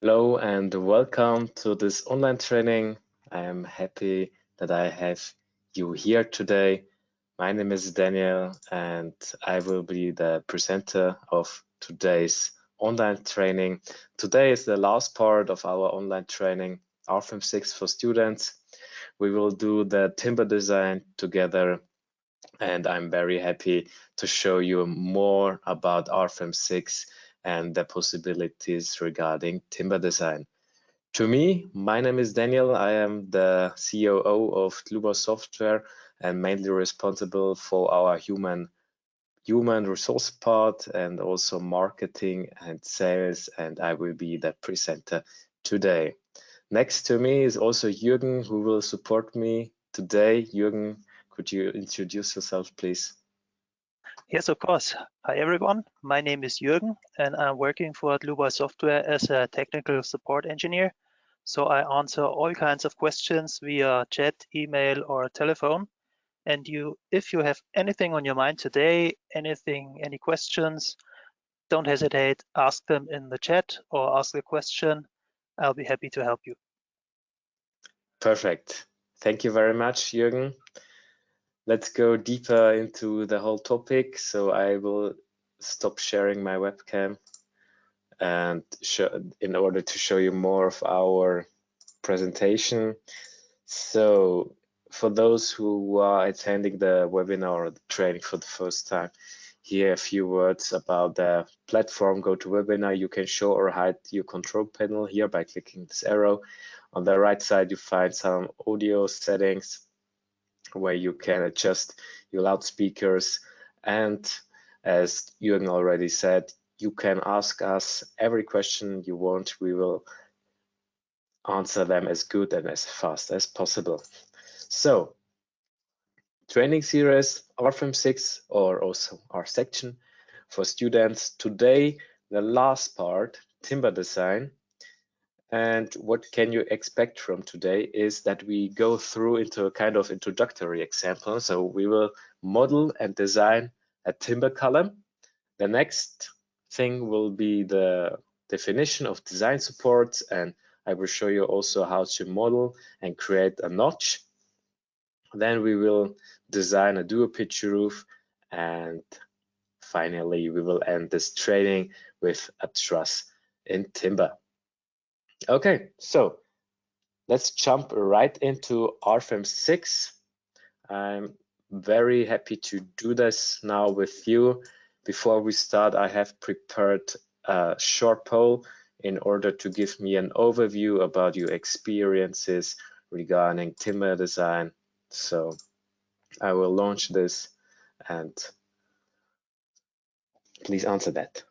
Hello and welcome to this online training. I am happy that I have you here today. My name is Daniel and I will be the presenter of today's online training. Today is the last part of our online training, RFEM 6 for students. We will do the timber design together and I'm very happy to show you more about RFEM 6 and the possibilities regarding timber design. To me, my name is Daniel. I am the COO of Dlubal Software and mainly responsible for our human resource part and also marketing and sales, and I will be the presenter today. Next to me is also Jürgen, who will support me today. Jürgen, could you introduce yourself, please? Yes, of course. Hi, everyone. My name is Jürgen, and I'm working for Dlubal Software as a technical support engineer. So I answer all kinds of questions via chat, email, or telephone. And if you have anything on your mind today, any questions, don't hesitate, ask them in the chat or ask a question. I'll be happy to help you. Perfect. Thank you very much, Jürgen. Let's go deeper into the whole topic. So I will stop sharing my webcam and in order to show you more of our presentation. So for those who are attending the webinar or the training for the first time, here a few words about the platform. GoToWebinar. You can show or hide your control panel here by clicking this arrow. On the right side, you find some audio settings where you can adjust your loudspeakers. And as Jürgen already said, you can ask us every question you want. We will answer them as good and as fast as possible. So, training series RFEM 6 or also our section for students. Today, the last part, timber design. And what can you expect from today is that we go through into a kind of introductory example. So we will model and design a timber column. The next thing will be the definition of design supports, and I will show you also how to model and create a notch. Then we will design a Duopitch roof, and finally we will end this training with a truss in timber. Okay, so let's jump right into RFEM 6. I'm very happy to do this now with you. Before we start, I have prepared a short poll in order to give me an overview about your experiences regarding timber design. So I will launch this and please answer that.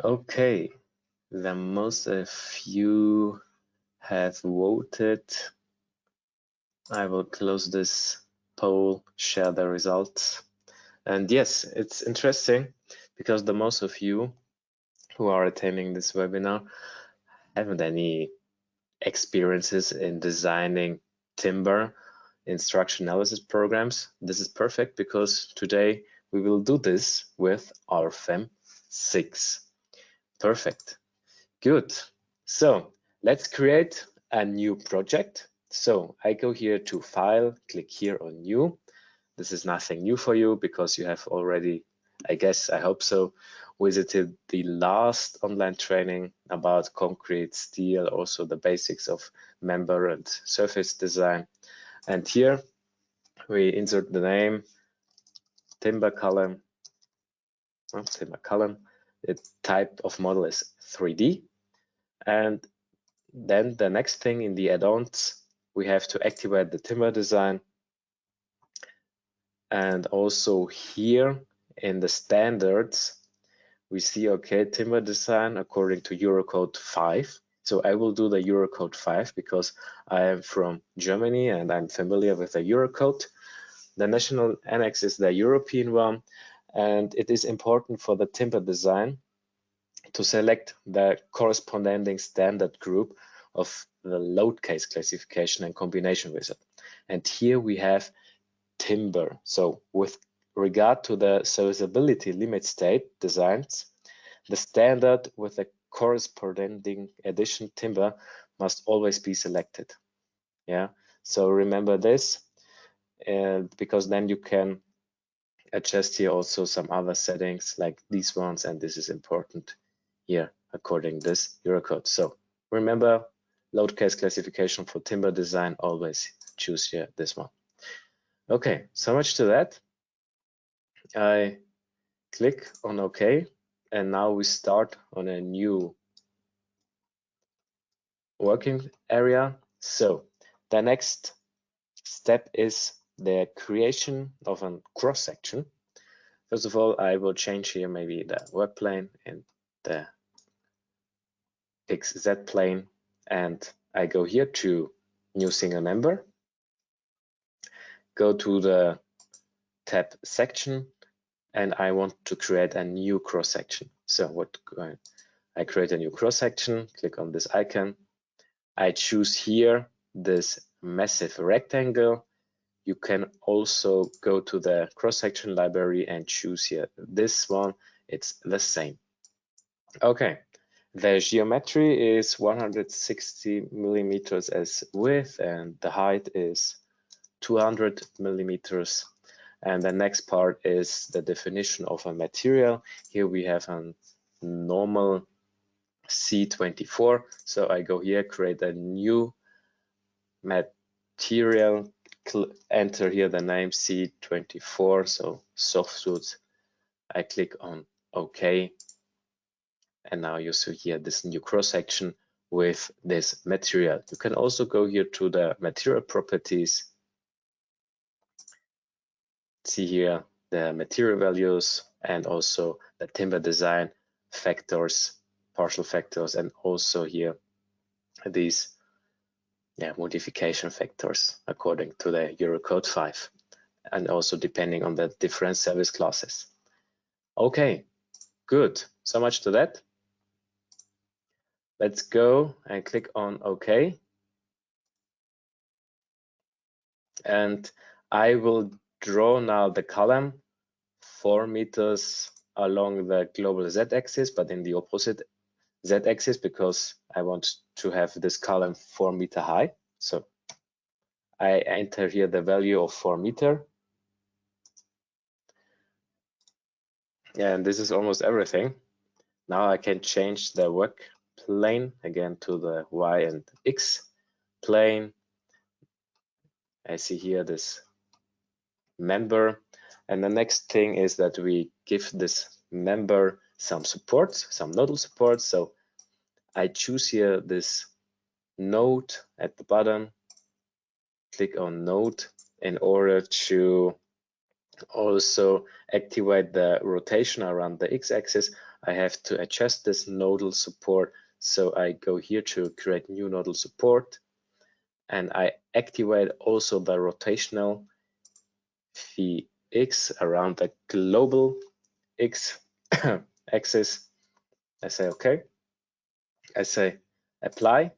Okay, the most of you have voted. I will close this poll, share the results. And yes, it's interesting because the most of you who are attending this webinar haven't any experiences in designing timber in structure analysis programs. This is perfect because today we will do this with RFEM 6. Perfect. Good. So let's create a new project. So I go here to File, click here on New. This is nothing new for you because you have already, I guess, I hope so, visited the last online training about concrete, steel, also the basics of member and surface design. And here we insert the name, timber column. The type of model is 3D. And then the next thing in the add-ons, we have to activate the timber design. And also here in the standards, we see, okay, timber design according to Eurocode 5. So I will do the Eurocode 5 because I am from Germany and I'm familiar with the Eurocode. The national annex is the European one. And it is important for the timber design to select the corresponding standard group of the load case classification and combination wizard. And here we have timber. So with regard to the serviceability limit state designs, the standard with the corresponding addition timber must always be selected. Yeah, so remember this, because then you can adjust here also some other settings like these ones, and this is important here according to this Eurocode. So remember, load case classification for timber design, always choose here this one. Okay, so much to that. I click on OK, and now we start on a new working area. So the next step is the creation of a cross section. First of all, I will change here maybe the work plane and the XZ plane, and I go here to new single member, go to the tab section, and I want to create a new cross section. So what I create a new cross section, click on this icon. I choose here this massive rectangle. You can also go to the cross section library and choose here this one. It's the same. Okay, the geometry is 160 millimeters as width, and the height is 200 millimeters. And the next part is the definition of a material. Here we have a normal C24. So I go here, create a new material, enter here the name C24, so softwood. I click on OK. And now you see here this new cross section with this material. You can also go here to the material properties, see here the material values and also the timber design factors, partial factors, and also here these modification factors according to the Eurocode 5, and also depending on the different service classes. Okay, good. So much to that. Let's go and click on OK. And I will draw now the column 4 meters along the global z-axis, but in the opposite z-axis, because I want to have this column 4 meter high. So I enter here the value of 4 meter. And this is almost everything. Now I can change the work plane again to the Y and X plane. I see here this member. And the next thing is that we give this member some support, some nodal support. So I choose here this node at the bottom, click on node in order to also activate the rotation around the x-axis. I have to adjust this nodal support. So I go here to create new nodal support, and I activate also the rotational Vx around the global x axis. I say OK. I say apply.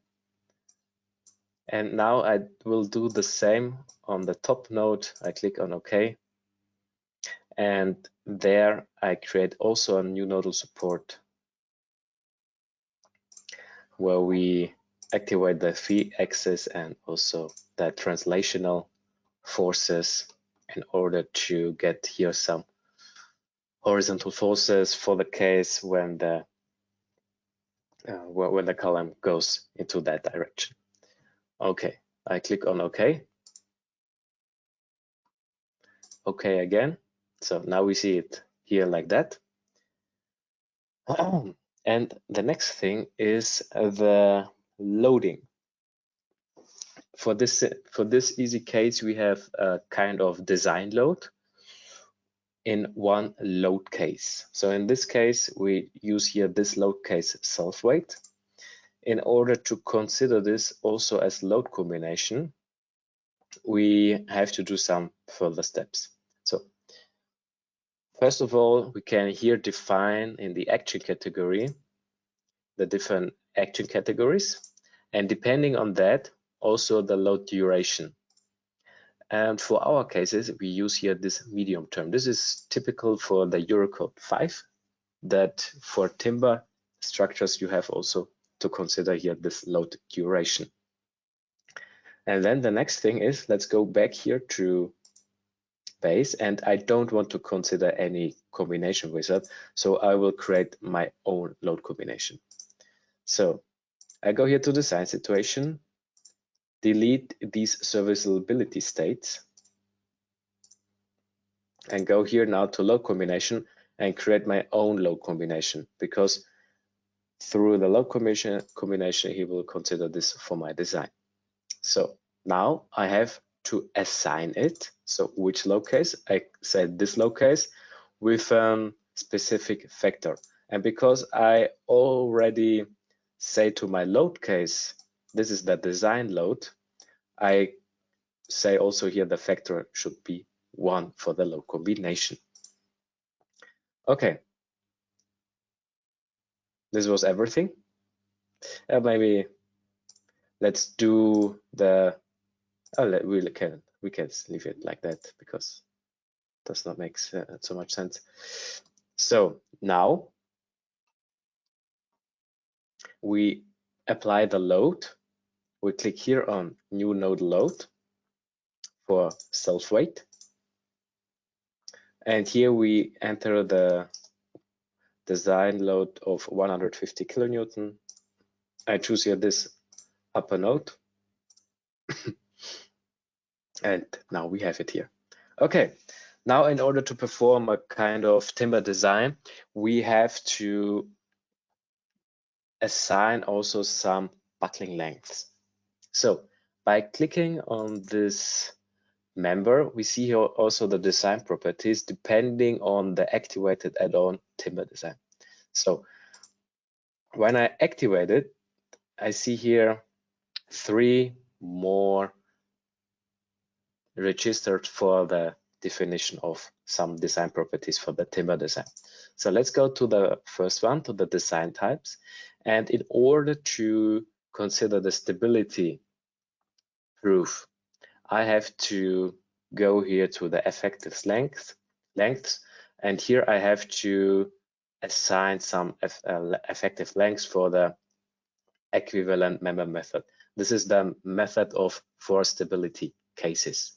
And now I will do the same on the top node. I click on OK. And there I create also a new nodal support where we activate the V axis and also the translational forces in order to get here some horizontal forces for the case when the column goes into that direction. Okay, I click on OK. OK again. So now we see it here like that. And the next thing is the loading. For this easy case, we have a kind of design load in one load case. So in this case, we use here this load case self-weight. In order to consider this also as load combination, we have to do some further steps. So first of all, we can here define in the action category the different action categories, and depending on that, also the load duration. And for our cases, we use here this medium term. This is typical for the Eurocode 5, that for timber structures, you have also to consider here this load duration. And then the next thing is, let's go back here to base, and I don't want to consider any combination wizard, so I will create my own load combination. So I go here to design situation, delete these serviceability states, and go here now to load combination and create my own load combination, because through the load combination, he will consider this for my design. So now I have to assign it. So which load case? I said this load case with a specific factor. And because I already say to my load case, this is the design load, I say also here the factor should be 1 for the load combination. Okay. This was everything. Maybe let's do the, we can leave it like that because it does not make so much sense. So now we apply the load. We click here on new node load for self-weight. And here we enter the design load of 150 kilonewton. I choose here this upper node. And now we have it here. Okay, now in order to perform a kind of timber design, we have to assign also some buckling lengths. So by clicking on this member, we see here also the design properties depending on the activated add-on timber design. So when I activate it, I see here 3 more registered for the definition of some design properties for the timber design. So let's go to the first one, to the design types. And in order to consider the stability proof, I have to go here to the effective lengths, and here I have to assign some effective lengths for the equivalent member method. This is the method of 4 stability cases.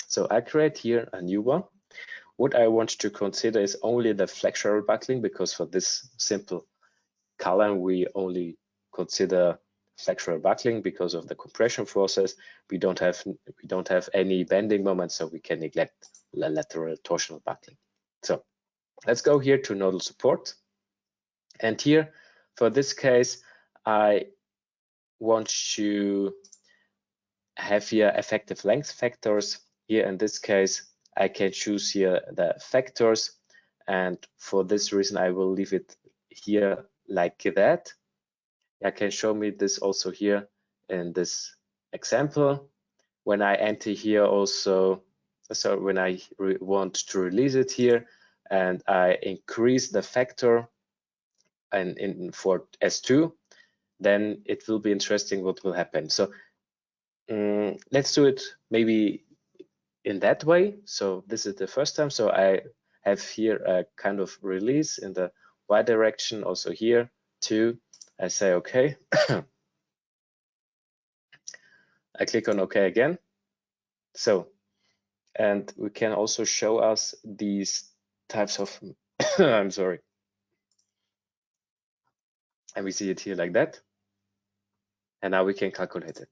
So I create here a new one. What I want to consider is only the flexural buckling, because for this simple column, we only consider flexural buckling because of the compression forces. We don't have any bending moments, so we can neglect the lateral torsional buckling. So let's go here to nodal support. And here, for this case, I want to have here effective length factors. Here in this case, I can choose here the factors, and for this reason I will leave it here like that. I can show me this also here in this example. When I enter here also, so when I want to release it here and I increase the factor and for S2, then it will be interesting what will happen. So let's do it maybe in that way. So this is the first time. So I have here a kind of release in the Y direction, also here too. I say okay. I click on OK again. So, and we can also show us these types of, I'm sorry. And we see it here like that. And now we can calculate it.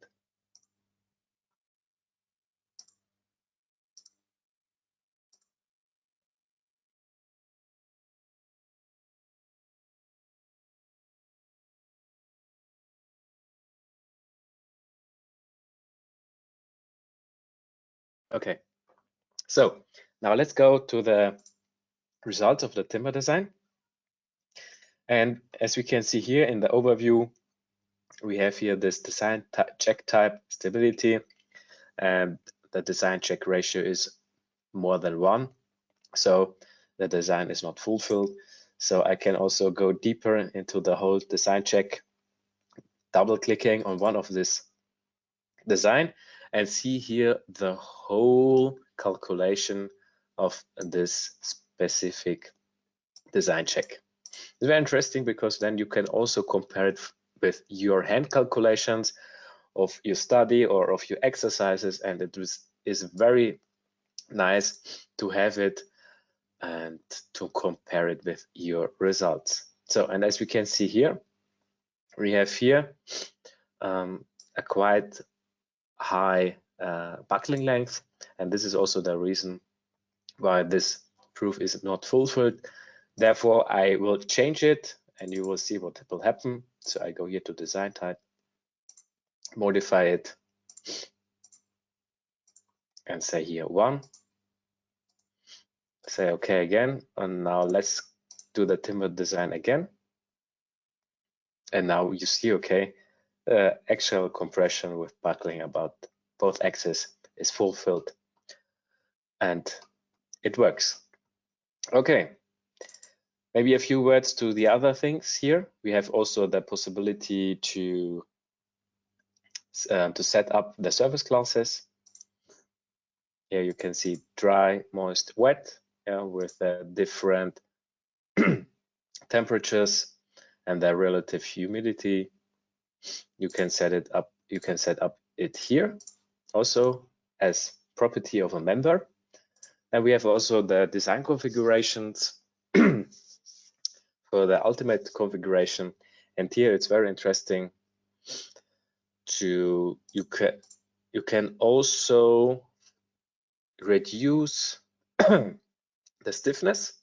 Okay, so now let's go to the results of the timber design. And as we can see here in the overview, we have here this design check type stability, and the design check ratio is more than 1. So the design is not fulfilled. So I can also go deeper into the whole design check, double clicking on one of this design and see here the whole calculation of this specific design check. It's very interesting because then you can also compare it with your hand calculations of your study or of your exercises, and it is very nice to have it and to compare it with your results. So, and as we can see here, we have here a quite high buckling length, and this is also the reason why this proof is not fulfilled. Therefore, I will change it and you will see what will happen. So I go here to design type, modify it, and say here 1. Say OK again, and now let's do the timber design again. And now you see, okay, actual compression with buckling about both axes is fulfilled, and it works. Okay, maybe a few words to the other things here. We have also the possibility to set up the service classes. Here you can see dry, moist, wet, with different temperatures and the relative humidity. You can set it up. You can set up it here also as property of a member. And we have also the design configurations for the ultimate configuration. And here it's very interesting to you can also reduce the stiffness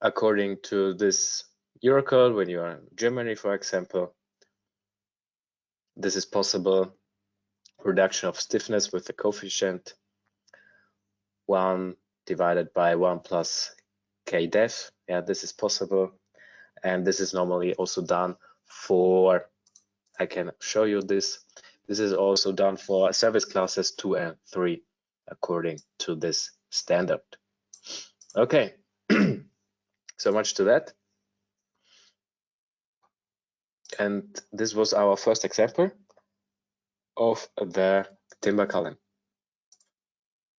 according to this Eurocode. When you are in Germany, for example, this is possible. Reduction of stiffness with the coefficient 1 divided by 1 plus kdef. Yeah, this is possible, and this is normally also done for, I can show you this. This is also done for service classes 2 and 3 according to this standard. Okay, so much to that. And this was our first example of the timber column.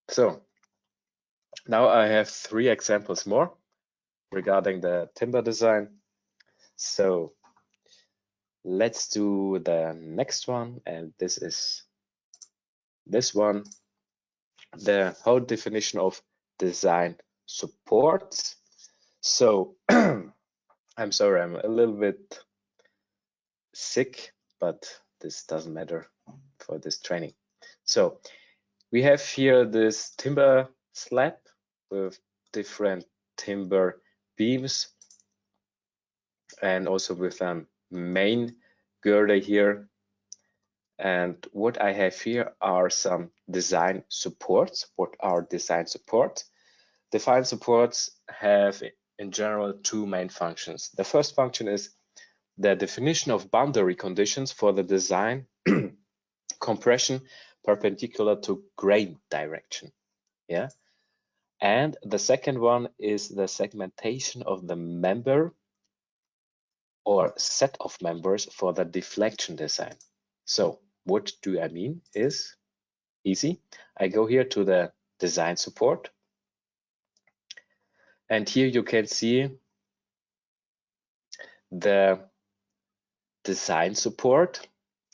So now I have 3 examples more regarding the timber design. So let's do the next one, and this is this one, the whole definition of design supports. So I'm sorry, I'm a little bit sick, but this doesn't matter for this training. So we have here this timber slab with different timber beams and also with a main girder here. And what I have here are some design supports. What are design supports? Design supports have in general 2 main functions. The first function is the definition of boundary conditions for the design compression perpendicular to grain direction. Yeah. And the second one is the segmentation of the member or set of members for the deflection design. So what do I mean is easy. I go here to the design support, and here you can see the design support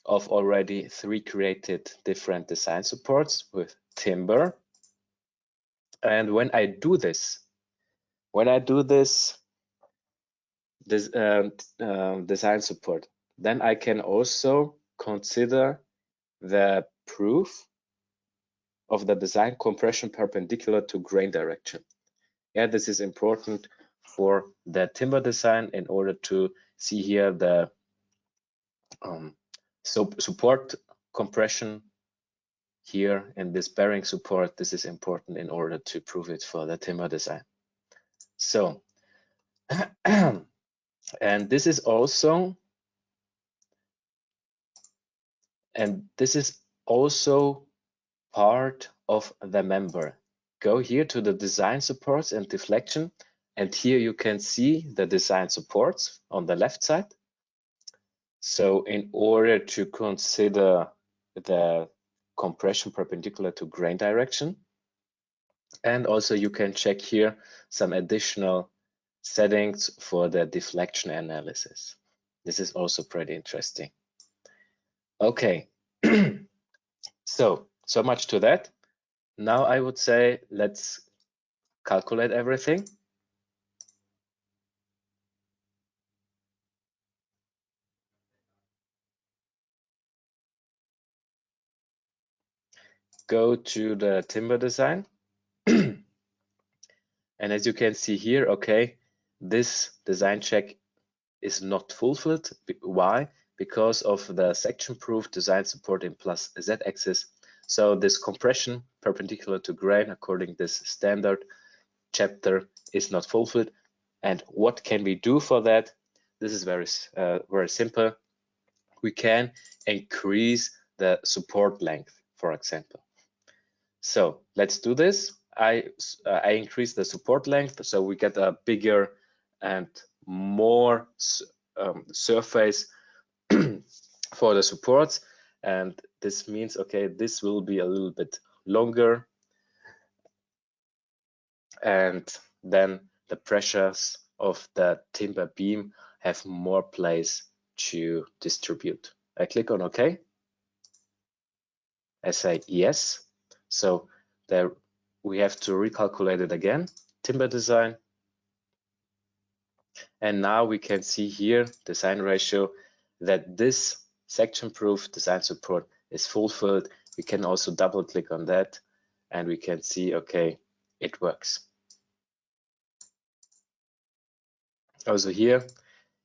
of already 3 created different design supports with timber. And when I do this design support, then I can also consider the proof of the design compression perpendicular to grain direction. Yeah, this is important for the timber design in order to see here the support compression here in this bearing support. This is important in order to prove it for the timber design. So, and this is also part of the member. go here to the design supports and deflection, and here you can see the design supports on the left side. So in order to consider the compression perpendicular to grain direction, and also you can check here some additional settings for the deflection analysis. This is also pretty interesting. Okay, so much to that. Now I would say let's calculate everything. Go to the timber design. And as you can see here, okay, this design check is not fulfilled. Why? Because of the section-proof design support in plus z-axis. So this compression perpendicular to grain according to this standard chapter is not fulfilled. And what can we do for that? This is very simple. We can increase the support length, for example. So let's do this. I increase the support length, so we get a bigger and more surface for the supports, and this means, okay, this will be a little bit longer, and then the pressures of the timber beam have more place to distribute. I click on OK. I say yes. So there we have to recalculate it again, timber design. And now we can see here, design ratio, that this section-proof design support is fulfilled. We can also double click on that and we can see, okay, it works. Also here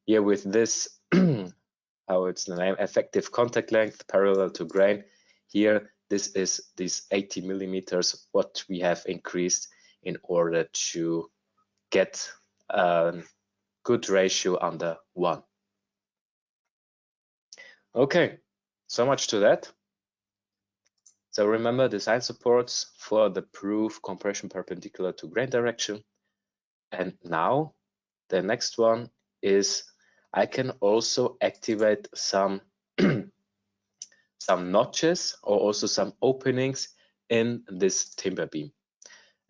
with this, how it's the name, effective contact length parallel to grain. Here, this is these 80 millimeters, what we have increased in order to get a good ratio under 1. Okay, so much to that. So remember, design supports for the proof compression perpendicular to grain direction. And now the next one is I can also activate some some notches or also some openings in this timber beam.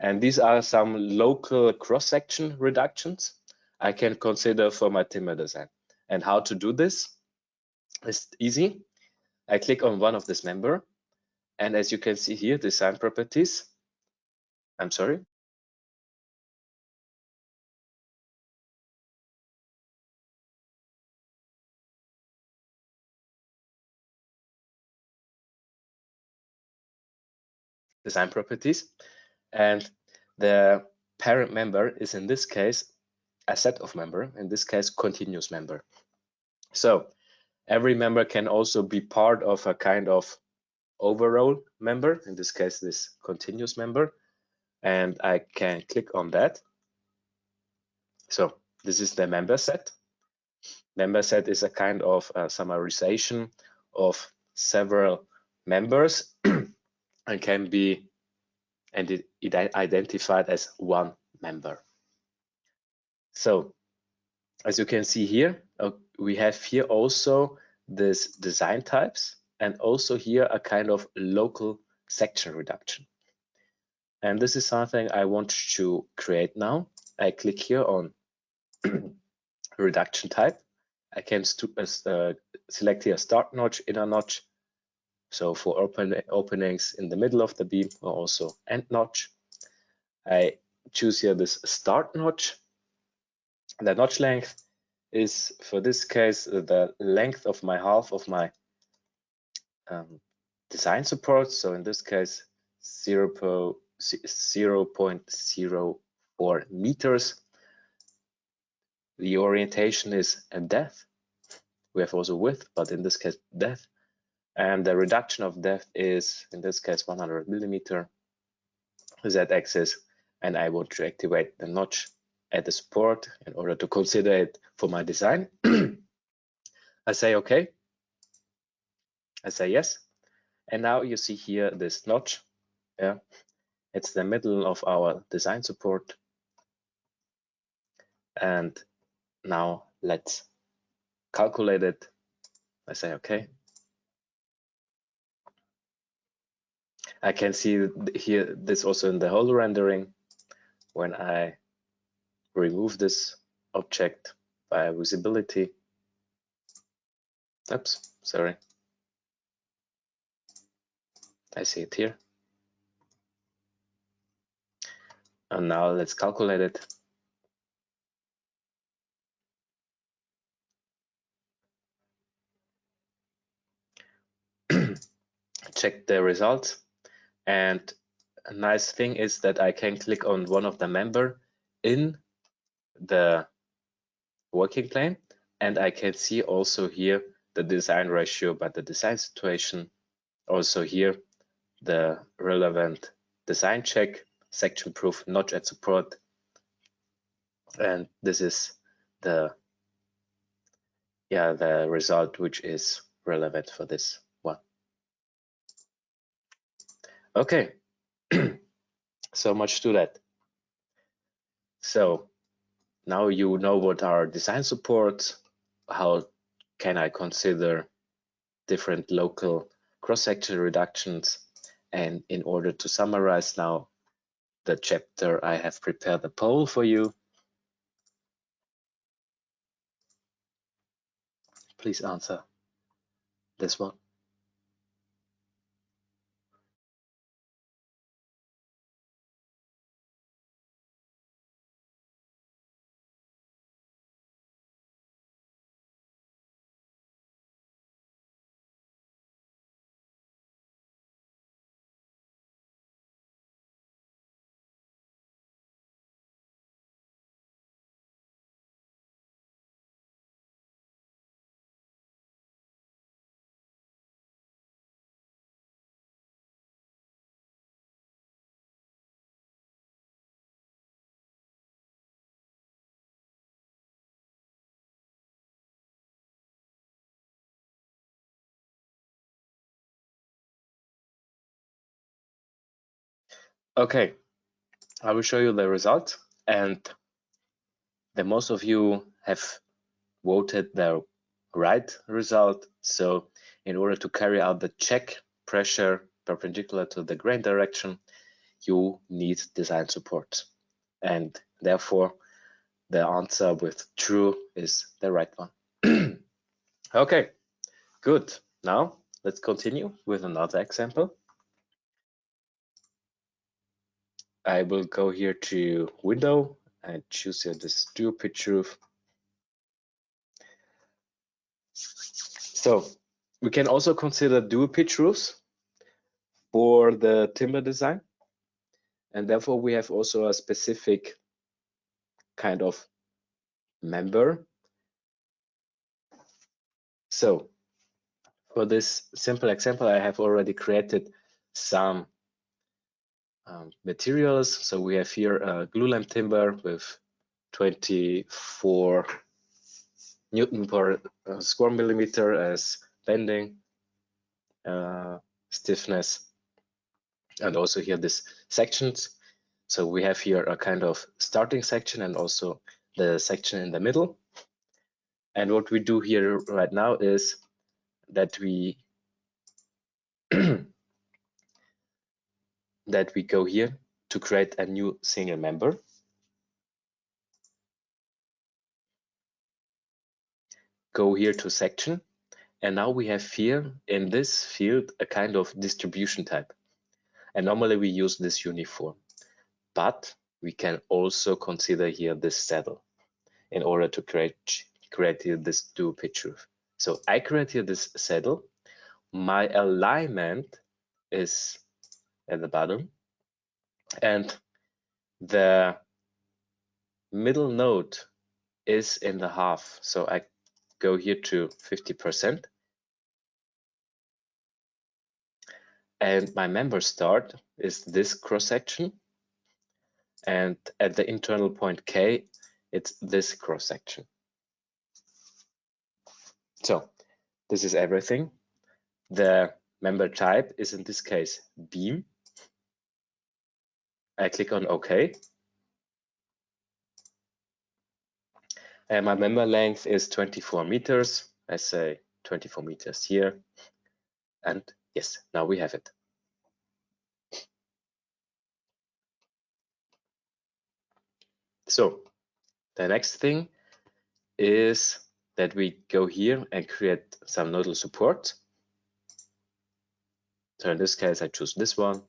And these are some local cross-section reductions I can consider for my timber design. And how to do this is easy. I click on one of this member, and as you can see here, design properties. I'm sorry. Design properties, and the parent member is in this case a set of member, in this case continuous member. So every member can also be part of a kind of overall member, in this case this continuous member, and I can click on that. So this is the member set. Member set is a kind of summarization of several members and can be identified as one member. So as you can see here, we have here also this design types and also here a kind of local section reduction. And this is something I want to create now. I click here on reduction type. I can select here start notch, inner notch. So for openings in the middle of the beam or also end notch. I choose here this start notch. The notch length is, for this case, the length of my half of my design support. So in this case, 0.04 meters. The orientation is a depth. We have also width, but in this case, depth. And the reduction of depth is, in this case, 100 millimeter z-axis. And I want to activate the notch at the support in order to consider it for my design. I say okay. I say yes. And now you see here this notch. Yeah. It's the middle of our design support. And now let's calculate it. I say, okay. I can see here this also in the whole rendering when I remove this object by visibility. Oops, sorry. I see it here. And now let's calculate it. Check the results. And a nice thing is that I can click on one of the member in the working plane, and I can see also here the design ratio by the design situation. Also here the relevant design check, section proof, notch at support, and this is the result which is relevant for this one. Okay, so much to that. So now you know what are design supports, how can I consider different local cross-section reductions, and in order to summarize now the chapter, I have prepared a poll for you. Please answer this one. Okay, I will show you the result, and the most of you have voted the right result. So in order to carry out the check pressure perpendicular to the grain direction, you need design support, and therefore the answer with true is the right one. Okay, good. Now let's continue with another example. I will go here to window and choose here this Duopitch roof. So we can also consider Duopitch roofs for the timber design, and therefore we have also a specific kind of member. So for this simple example, I have already created some materials. So we have here a glue lamp timber with 24 Newton per square millimeter as bending, stiffness, and also here this sections. So we have here a kind of starting section and also the section in the middle. And what we do here right now is that we that we go here to create a new single member. Go here to section, and now we have here in this field a kind of distribution type. And normally we use this uniform, but we can also consider here this saddle in order to create here this Duopitch roof. So I create here this saddle. My alignment is at the bottom, and the middle node is in the half. So I go here to 50%. And my member start is this cross section. And at the internal point K, it's this cross section. So this is everything. The member type is in this case beam. I click on OK. And my member length is 24 meters. I say 24 meters here. And yes, now we have it. So the next thing is that we go here and create some nodal support. So in this case, I choose this one.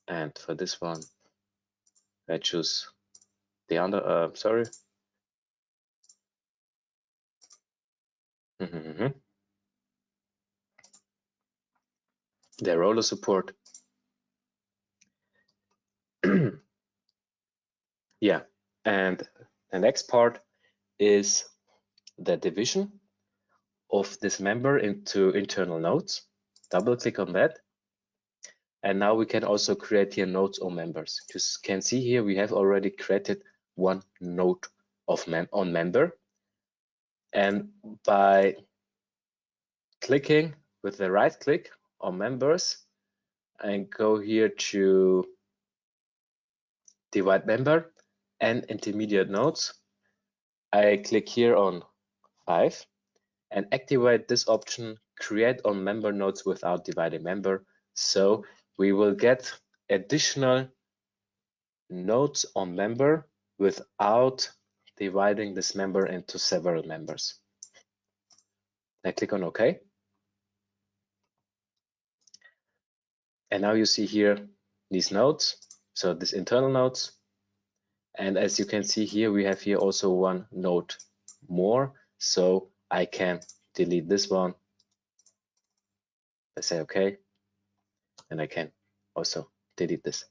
And for this one, I choose the other, sorry. The roller support. Yeah, and the next part is the division of this member into internal nodes. Double click on that. And now we can also create here nodes or members. You can see here we have already created one node of on member. And by clicking with the right click on members and go here to divide member and intermediate nodes, I click here on 5 and activate this option, create on member nodes without dividing member. So we will get additional nodes on member without dividing this member into several members. I click on OK. And now you see here these nodes, so these internal nodes. And as you can see here, we have here also one node more. So I can delete this one. I say OK. And I can also delete this.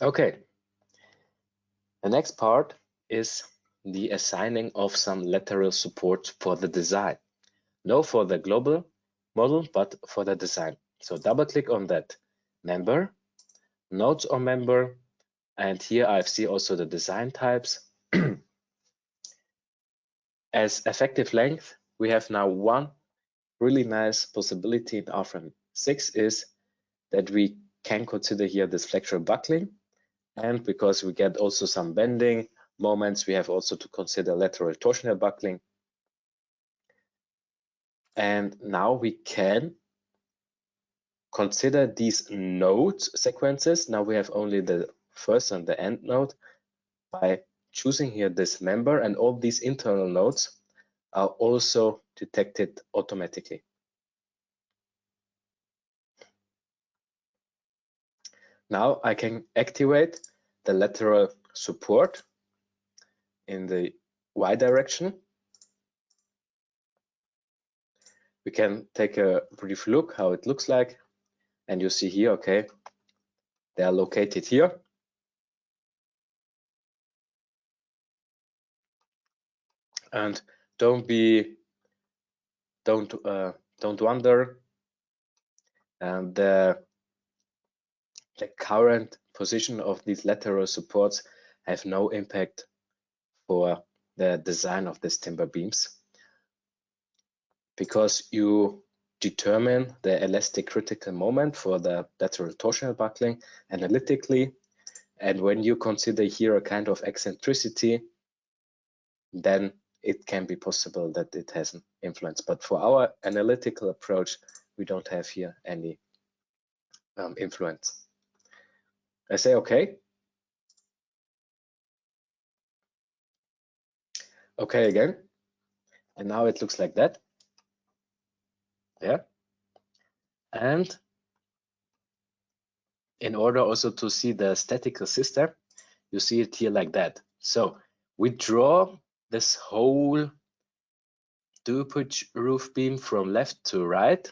Okay. The next part is the assigning of some lateral support for the design. No for the global model, but for the design. So double click on that member, nodes on member, and here I see also the design types. As effective length, we have now one really nice possibility in RFEM 6 is that we can consider here this flexural buckling. And because we get also some bending moments, we have also to consider lateral torsional buckling. And now we can consider these node sequences. Now we have only the first and the end node by choosing here this member, and all these internal nodes are also detected automatically. Now I can activate the lateral support in the Y direction. We can take a brief look how it looks like. And you see here, okay, they are located here. And don't wonder, and the current position of these lateral supports have no impact for the design of these timber beams, because you determine the elastic critical moment for the lateral torsional buckling analytically. And when you consider here a kind of eccentricity, then it can be possible that it has an influence. But for our analytical approach, we don't have here any influence. I say okay. Okay again. And now it looks like that. Yeah. And in order also to see the statical system, you see it here like that. So we draw this whole Duopitch roof beam from left to right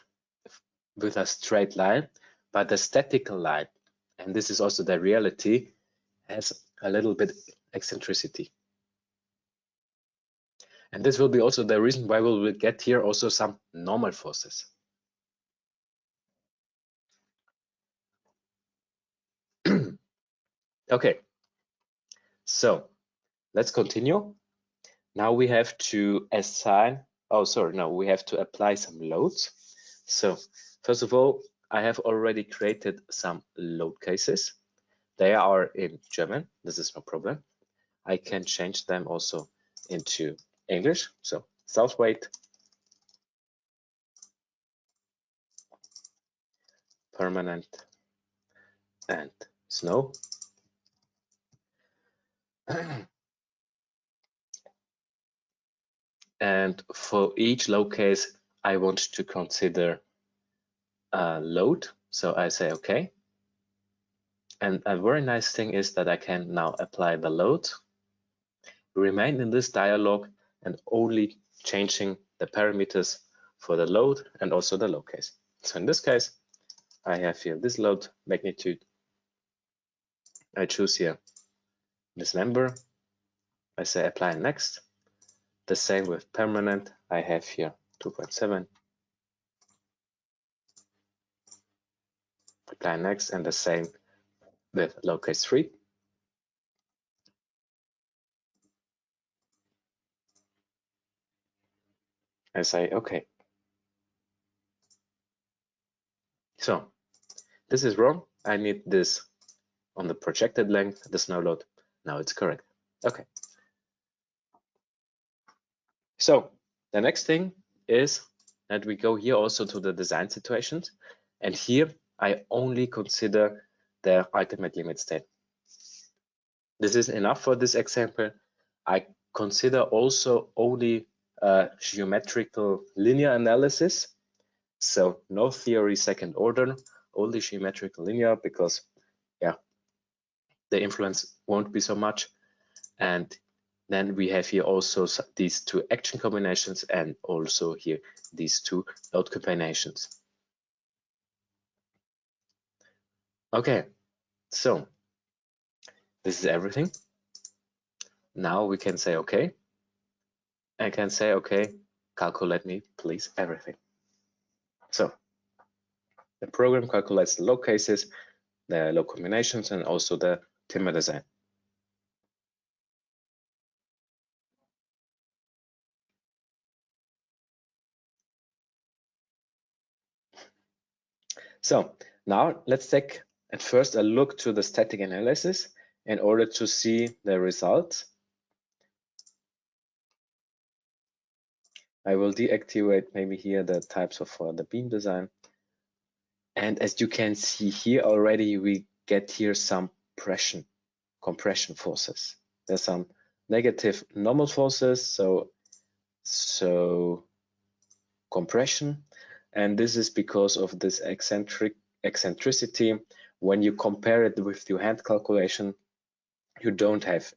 with a straight line, but the statical line, and this is also the reality, has a little bit eccentricity. And this will be also the reason why we will get here also some normal forces. Okay, so let's continue. Now we have to assign, we have to apply some loads. So first of all, I have already created some load cases. They are in German. This is no problem. I can change them also into English. So self-weight, permanent, and snow. And for each load case, I want to consider a load. So I say, okay. And a very nice thing is that I can now apply the load, remain in this dialog, and only changing the parameters for the load and also the load case. So in this case, I have here this load magnitude. I choose here this member. I say apply next. The same with permanent. I have here 2.7. Apply next, and the same with load case 3. I say okay. So this is wrong. I need this on the projected length, the snow load. Now it's correct. Okay. So the next thing is that we go here also to the design situations. And here I only consider the ultimate limit state. This is enough for this example. I consider also only geometrical linear analysis. So no theory second order, only geometrical linear, because yeah, the influence won't be so much. And then we have here also these two action combinations and also here these two load combinations. Okay, so this is everything. Now we can say okay. I can say okay, calculate me please everything. So the program calculates the load cases, the load combinations, and also the timber design. So now let's take at first a look to the static analysis in order to see the results. I will deactivate maybe here the types of the beam design. And as you can see here already, we get here some compression forces. There's some negative normal forces, so compression, and this is because of this eccentricity. When you compare it with your hand calculation, you don't have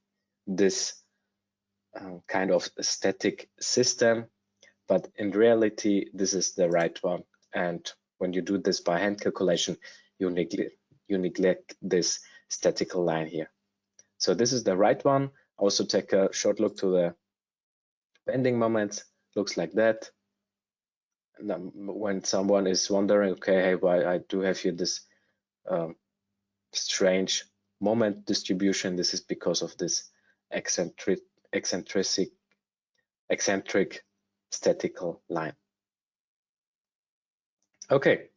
this kind of static system, but in reality, this is the right one. And when you do this by hand calculation, you neglect this statical line here. So this is the right one. Also take a short look to the bending moments. Looks like that. When someone is wondering, okay, hey, why I do have here this strange moment distribution, this is because of this eccentric statical line. Okay,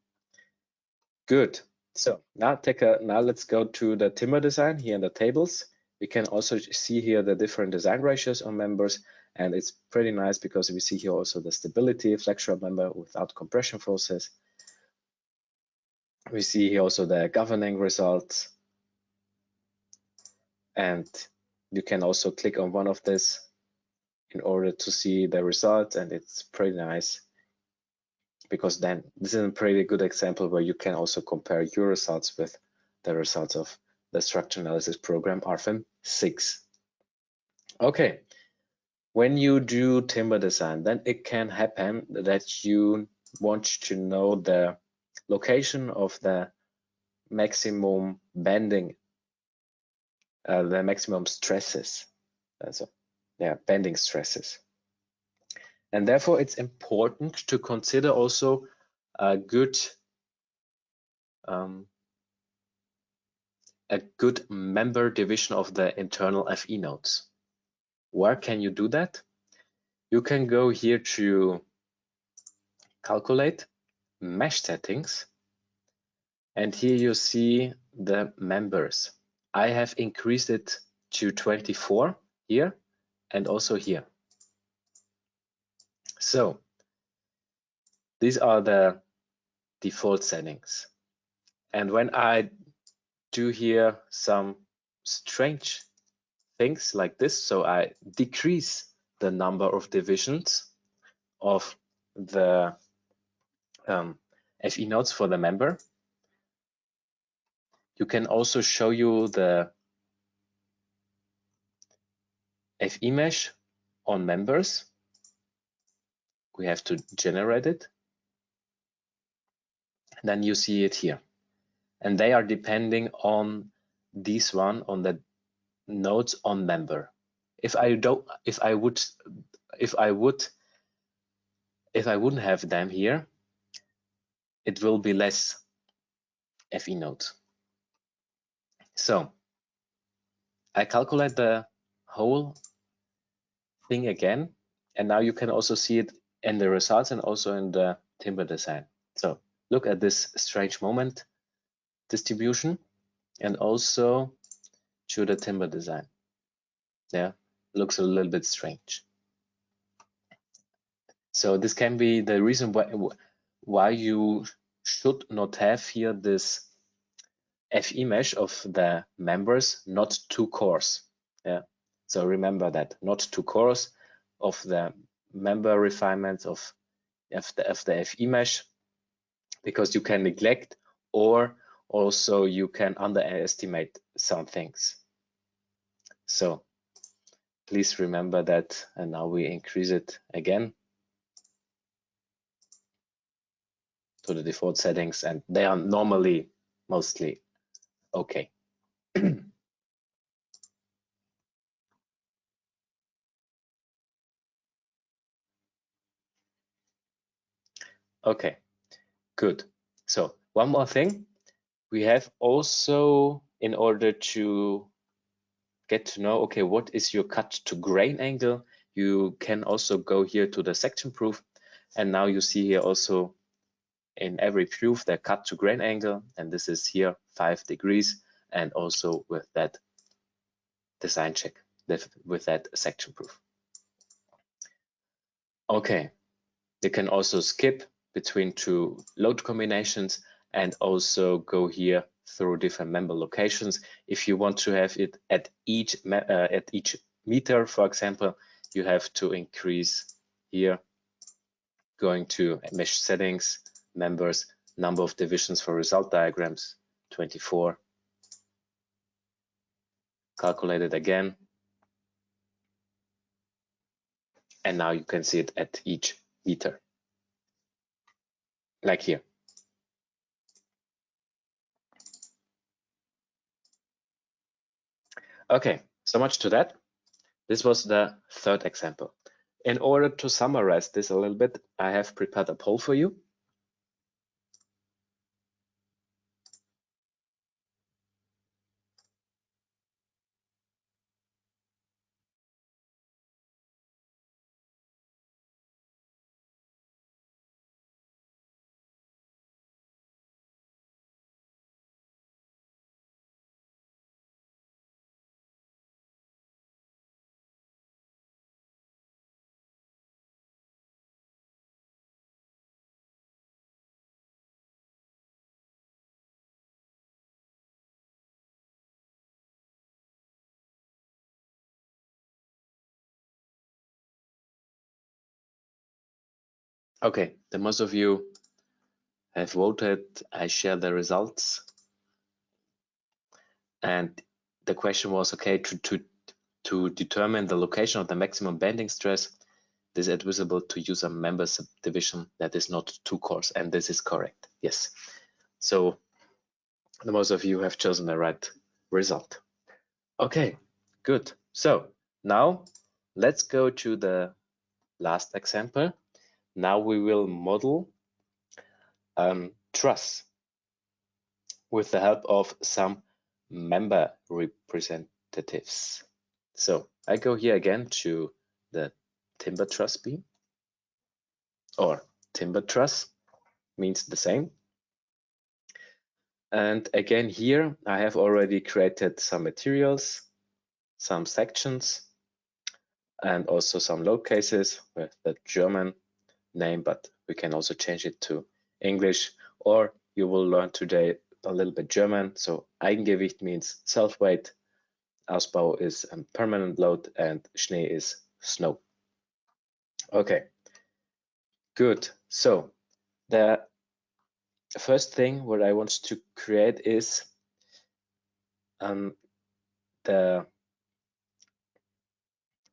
good. So now let's go to the timber design here in the tables. We can also see here the different design ratios on members, and it's pretty nice because we see here also the stability flexural member without compression forces. We see here also the governing results, and you can also click on one of this in order to see the results, and it's pretty nice because then this is a pretty good example where you can also compare your results with the results of the structure analysis program RFEM 6. Okay, when you do timber design, then it can happen that you want to know the location of the maximum bending, the maximum stresses. So, yeah, bending stresses. And therefore, it's important to consider also a good member division of the internal FE nodes. Where can you do that? You can go here to calculate mesh settings, And here you see the members. I have increased it to 24 here and also here. So these are the default settings. And when I do here some strange things like this, so I decrease the number of divisions of the FE nodes for the member. You can also show you the FE mesh on members. We have to generate it. And then you see it here. And they are depending on this one, on the nodes on member. If I wouldn't have them here, it will be less FE nodes. So I calculate the whole thing again, and now you can also see it in the results and also in the timber design. So look at this strange moment distribution and also to the timber design. Yeah, looks a little bit strange. So this can be the reason why you should not have here this FE mesh of the members, not two cores. Yeah. So remember that, not two cores of the member refinements of the FE mesh, because you can neglect or also you can underestimate some things. So please remember that, and now we increase it again to the default settings, and they are normally mostly okay. Okay, good. So one more thing, we have also, in order to get to know, okay, what is your cut to grain angle, you can also go here to the section proof, and now you see here also in every proof the cut to grain angle, and this is here 5 degrees, and also with that design check, with that section proof. Okay, you can also skip between two load combinations and also go here through different member locations. If you want to have it at each meter, for example, you have to increase here, going to mesh settings, members, number of divisions for result diagrams, 24. Calculate it again. And now you can see it at each meter, like here. Okay, so much to that. This was the third example. In order to summarize this a little bit, I have prepared a poll for you. Okay, the most of you have voted. I share the results. And the question was, okay, to determine the location of the maximum bending stress, it is advisable to use a member subdivision that is not two cores, and this is correct. Yes. So the most of you have chosen the right result. Okay, good. So now let's go to the last example. Now we will model Truss with the help of some member representatives. So I go here again to the timber truss beam, or timber truss means the same. And again, here I have already created some materials, some sections, and also some load cases with the German name, but we can also change it to English, or you will learn today a little bit German. So Eigengewicht means self-weight, Ausbau is a permanent load, and Schnee is snow. Okay, good. So the first thing what I want to create is the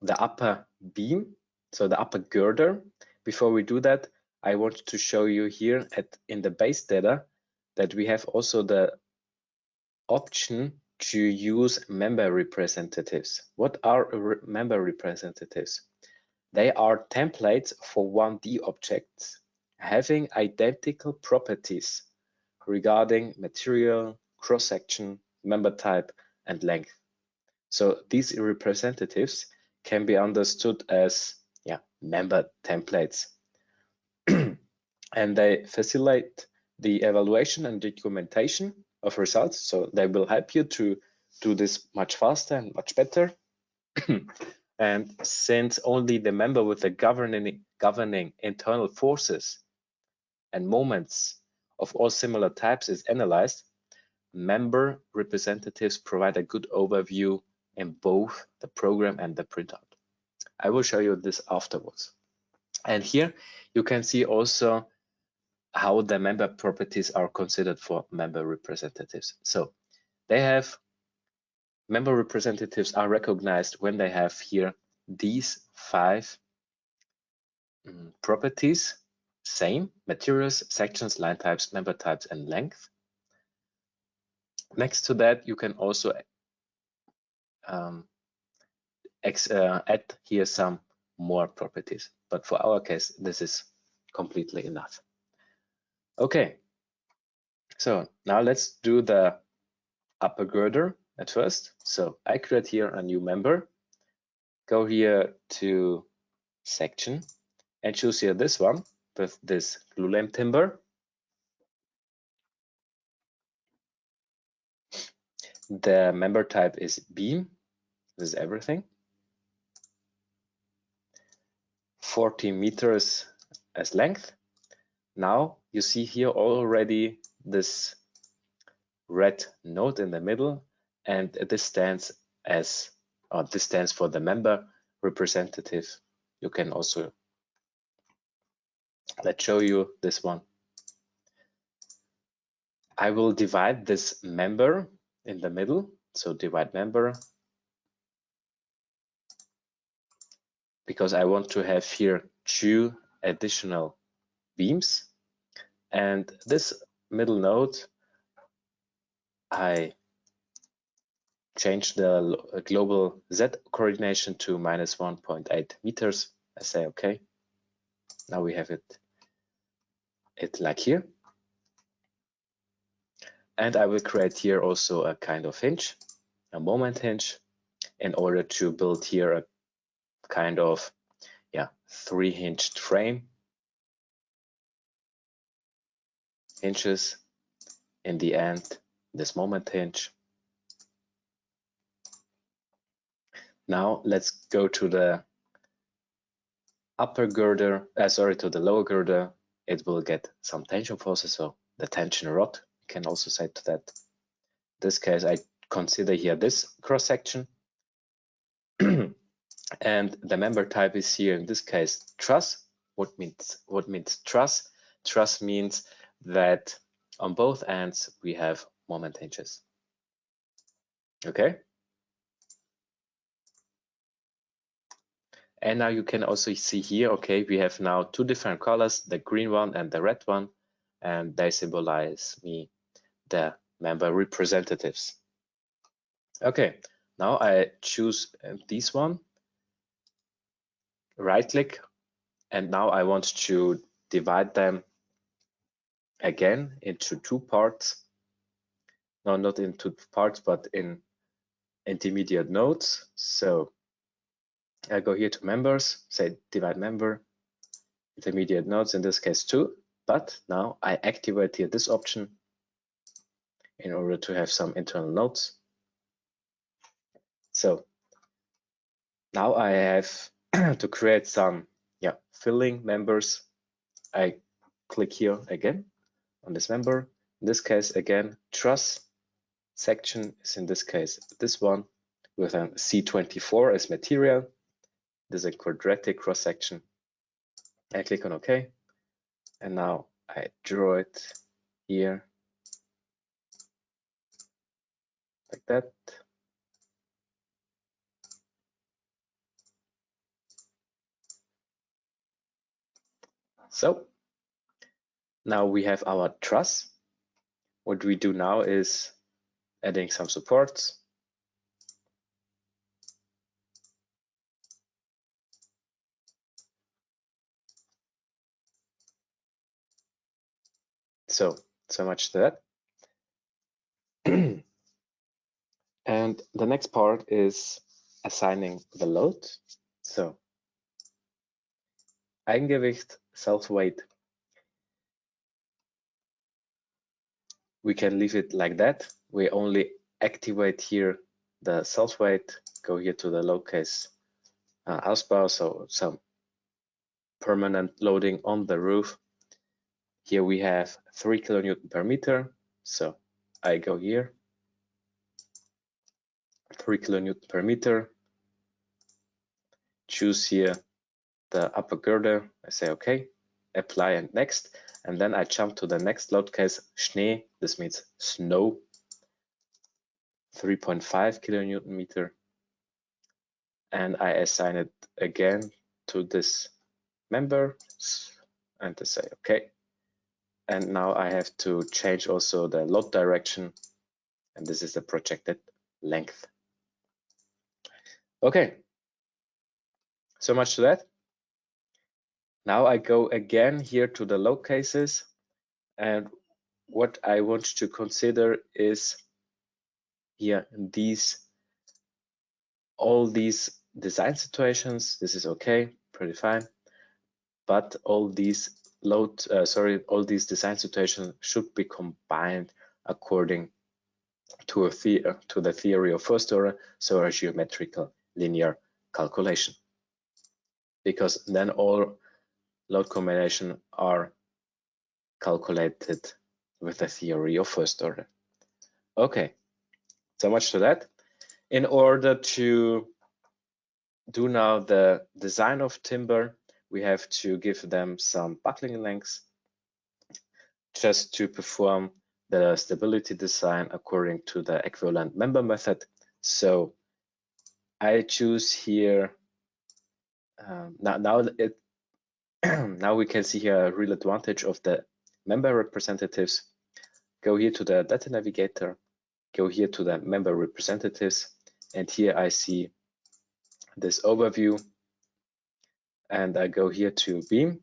upper beam, so the upper girder. Before we do that, I want to show you here in the base data that we have also the option to use member representatives. What are member representatives? They are templates for 1D objects having identical properties regarding material, cross-section, member type, and length. So these representatives can be understood as member templates. And they facilitate the evaluation and documentation of results. So they will help you to do this much faster and much better. And since only the member with the governing internal forces and moments of all similar types is analyzed, member representatives provide a good overview in both the program and the printout. I will show you this afterwards. And here you can see also how the member properties are considered for member representatives. So they have member representatives are recognized when they have here these 5 properties: same, materials, sections, line types, member types, and length. Next to that, you can also add here some more properties, but for our case, this is completely enough. Okay, so now let's do the upper girder at first. So I create here a new member, go here to section and choose here this one with this glulam timber. The member type is beam, this is everything. 40 meters as length. Now you see here already this red node in the middle, and this stands for the member representative. You can also, let's show you this one. I will divide this member in the middle, so divide member, because I want to have here 2 additional beams. And this middle node, I change the global Z coordination to -1.8 meters. I say okay. Now we have it like here. And I will create here also a kind of hinge, a moment hinge, in order to build here a kind of 3-hinged frame. Hinges in the end, this moment hinge. Now let's go to the upper girder, to the lower girder. It will get some tension forces, so the tension rod, you can also say to that. In this case, I consider here this cross section. And the member type is here, in this case, truss. What means truss? Truss means that on both ends we have moment hinges. Okay. And now you can also see here, okay, we have now 2 different colors, the green one and the red one, and they symbolize me the member representatives. Okay, now I choose this one, right click, and now I want to divide them again into 2 parts. No, not into parts, but in intermediate nodes. So I go here to members, say divide member, intermediate nodes, in this case 2. But now I activate here this option. in order to have some internal nodes. So now I have to create some filling members. I click here again on this member. In this case, again, truss section is in this case this one with a C24 as material. This is a quadratic cross section. I click on OK, and now I draw it here like that. So now we have our truss. What we do now is adding some supports. So much to that. And the next part is assigning the load. So Eigengewicht, self-weight. We can leave it like that. We only activate here the self-weight, go here to the load case Ausbau, so some permanent loading on the roof. Here we have 3 kilonewton per meter. So I go here, 3 kilonewton per meter, choose here the upper girder. I say okay, apply and next. And then I jump to the next load case, Schnee. This means snow, 3.5 kilonewton meter. And I assign it again to this member and I say okay. And now I have to change also the load direction, and this is the projected length. Okay, so much to that. Now I go again here to the load cases, and what I want to consider is here all these design situations. This is okay, pretty fine, but all these all these design situations should be combined according to the theory of first order, so a geometrical linear calculation, because then all load combination are calculated with the theory of first order. Okay, so much to that. In order to do now the design of timber, we have to give them some buckling lengths just to perform the stability design according to the equivalent member method. So I choose here now we can see here a real advantage of the member representatives. Go here to the data navigator, go here to the member representatives, and here I see this overview, and I go here to beam,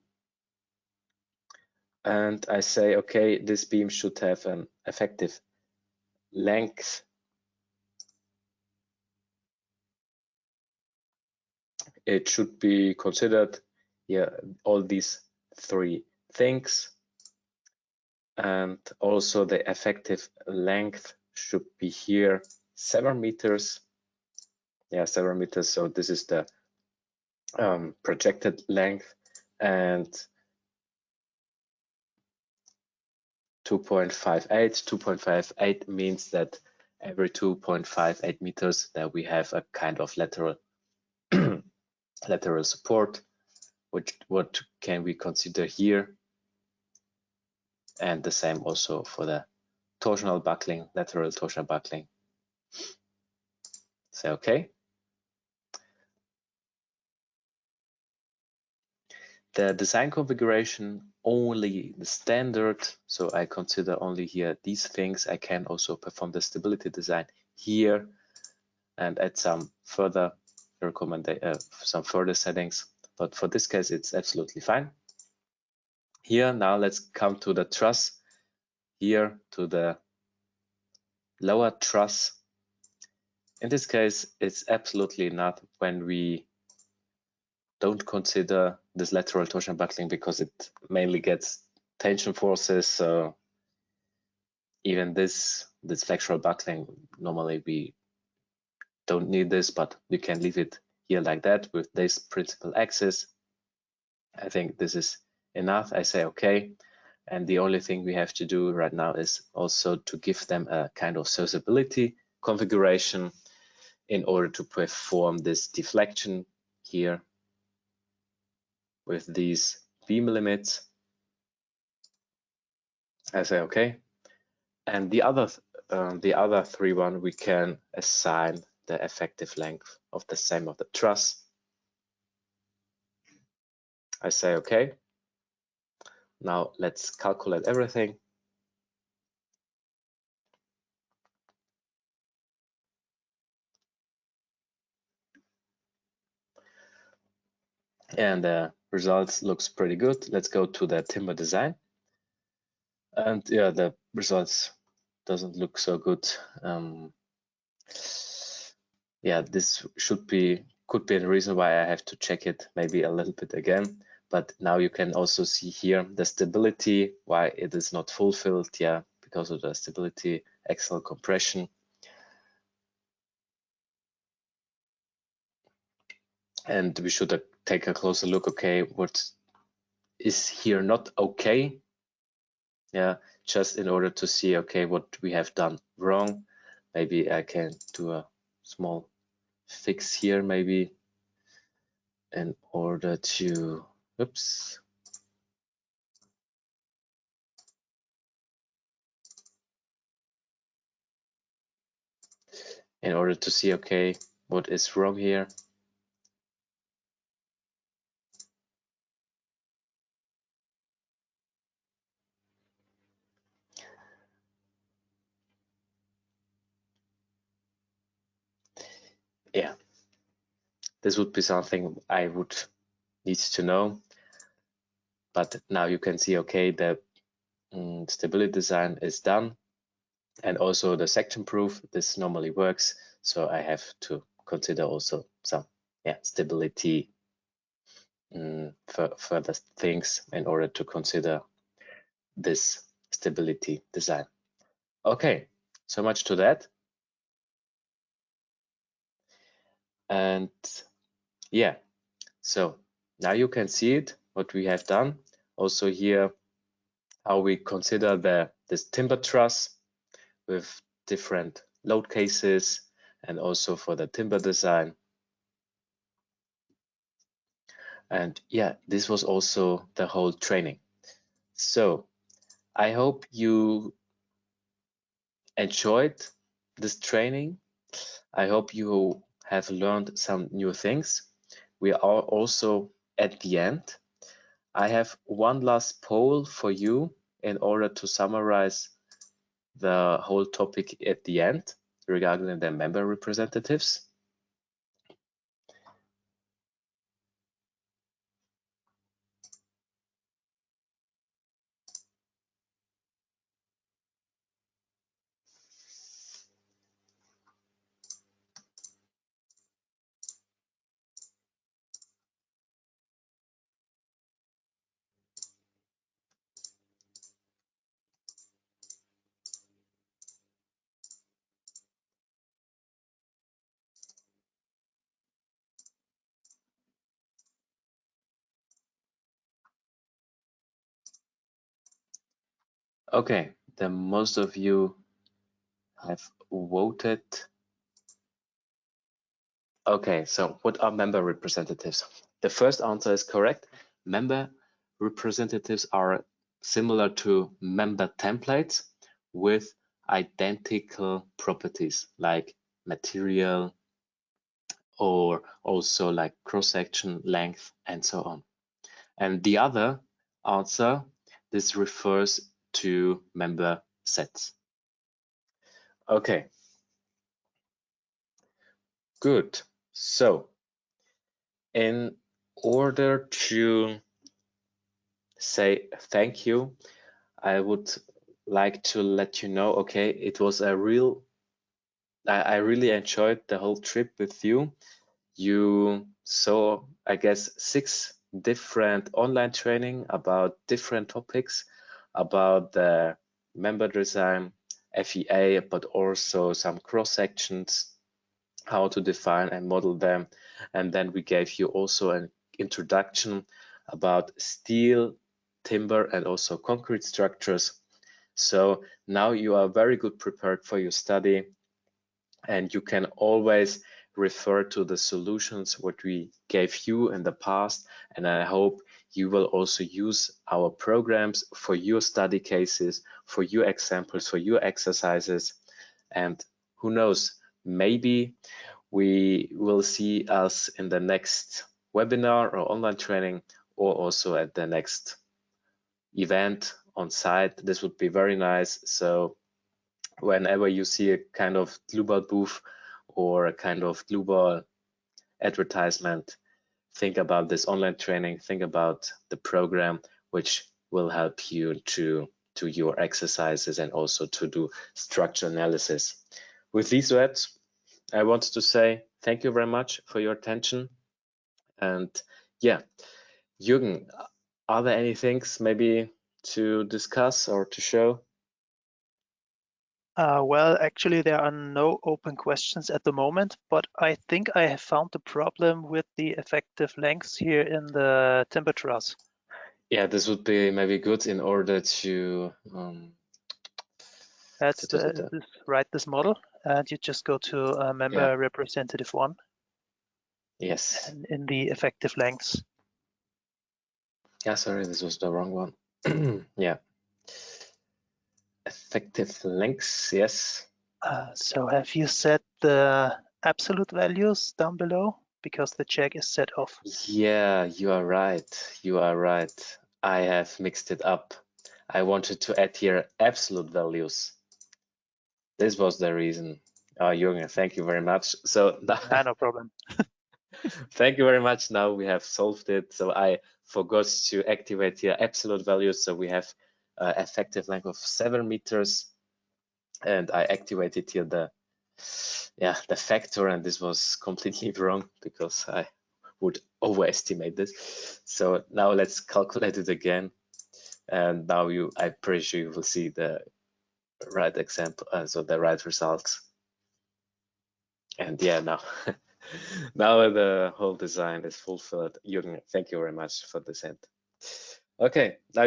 and I say, okay, this beam should have an effective length it should be considered here all these three things, and also the effective length should be here 7 meters. Yeah, 7 meters. So this is the projected length, and 2.58 means that every 2.58 meters that we have a kind of lateral lateral support, what can we consider here, and the same also for the torsional buckling, lateral torsional buckling. Say okay. The design configuration, only the standard, so I consider only here these things. I can also perform the stability design here and add some further some further settings, but for this case it's absolutely fine. Here now let's come to the truss, here to the lower truss. In this case it's absolutely not when we don't consider this lateral torsion buckling, because it mainly gets tension forces, so even this flexural buckling, normally we don't need this, but we can leave it here like that with this principal axis. I think this is enough. I say okay. And the only thing we have to do right now is also to give them a kind of serviceability configuration in order to perform this deflection here with these beam limits. I say okay. And the other 3 we can assign the effective length of the same of the truss. I say okay. Now let's calculate everything. And the results looks pretty good. Let's go to the timber design. And yeah, the results doesn't look so good. Yeah, this could be the reason why I have to check it maybe a little bit again. But now you can also see here the stability, why it is not fulfilled. Yeah, because of the stability axial compression. And we should take a closer look. Okay, what is here not okay? Yeah, just in order to see, okay, what we have done wrong. Maybe I can do a small fix here, maybe in order to, oops. In order to see, okay, what is wrong here. Yeah, this would be something I would need to know. But now you can see, okay, the stability design is done. And also the section proof, this normally works. So I have to consider also some stability further things in order to consider this stability design. Okay, so much to that. And yeah, so now you can see it, what we have done. Also here, how we consider this timber truss with different load cases and also for the timber design. And yeah, this was also the whole training. So I hope you enjoyed this training. I hope you have learned some new things. We are also at the end. I have one last poll for you in order to summarize the whole topic at the end regarding the member representatives. Okay, then most of you have voted. Okay, so what are member representatives? The first answer is correct. Member representatives are similar to member templates with identical properties like material or also like cross-section length and so on. And the other answer, this refers to member sets. Okay, good. So in order to say thank you, I would like to let you know, okay, it was a I really enjoyed the whole trip with you. You saw, I guess, 6 different online training about different topics, about the member design, FEA, but also some cross sections, how to define and model them. And then we gave you also an introduction about steel, timber, and also concrete structures. So now you are very good prepared for your study, and you can always refer to the solutions what we gave you in the past. And I hope you will also use our programs for your study cases, for your examples, for your exercises. And who knows, maybe we will see us in the next webinar or online training, or also at the next event on site. This would be very nice. So whenever you see a kind of Dlubal booth or a kind of Dlubal advertisement, think about this online training, think about the program, which will help you to your exercises and also to do structure analysis. With these words, I wanted to say thank you very much for your attention. And yeah, Jürgen, are there any things maybe to discuss or to show? Well, actually, there are no open questions at the moment, but I think I have found the problem with the effective lengths here in the timber truss. Yeah, this would be maybe good in order to write this model, and you just go to member representative 1. Yes. And in the effective lengths. Yeah, sorry, this was the wrong one. Yeah. Effective lengths, yes. So have you set the absolute values down below? Because the check is set off. Yeah, you are right. You are right. I have mixed it up. I wanted to add here absolute values. This was the reason. Jürgen, thank you very much. So no problem. Thank you very much. Now we have solved it. So I forgot to activate here absolute values. So we have effective length of 7 meters, and I activated here the factor, and this was completely wrong because I would overestimate this. So now let's calculate it again, and now I'm pretty sure you will see the right example, so the right results. And yeah, now now the whole design is fulfilled. Jürgen, thank you very much for this end. Okay, now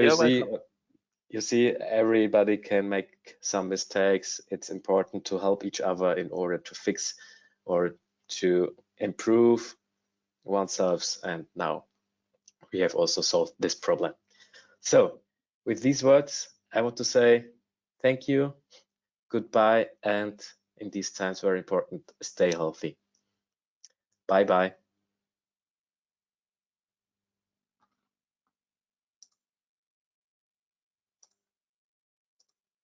you see everybody can make some mistakes. It's important to help each other in order to fix or to improve oneself. And now we have also solved this problem. So with these words, I want to say thank you, goodbye, and in these times, very important, stay healthy. Bye-bye.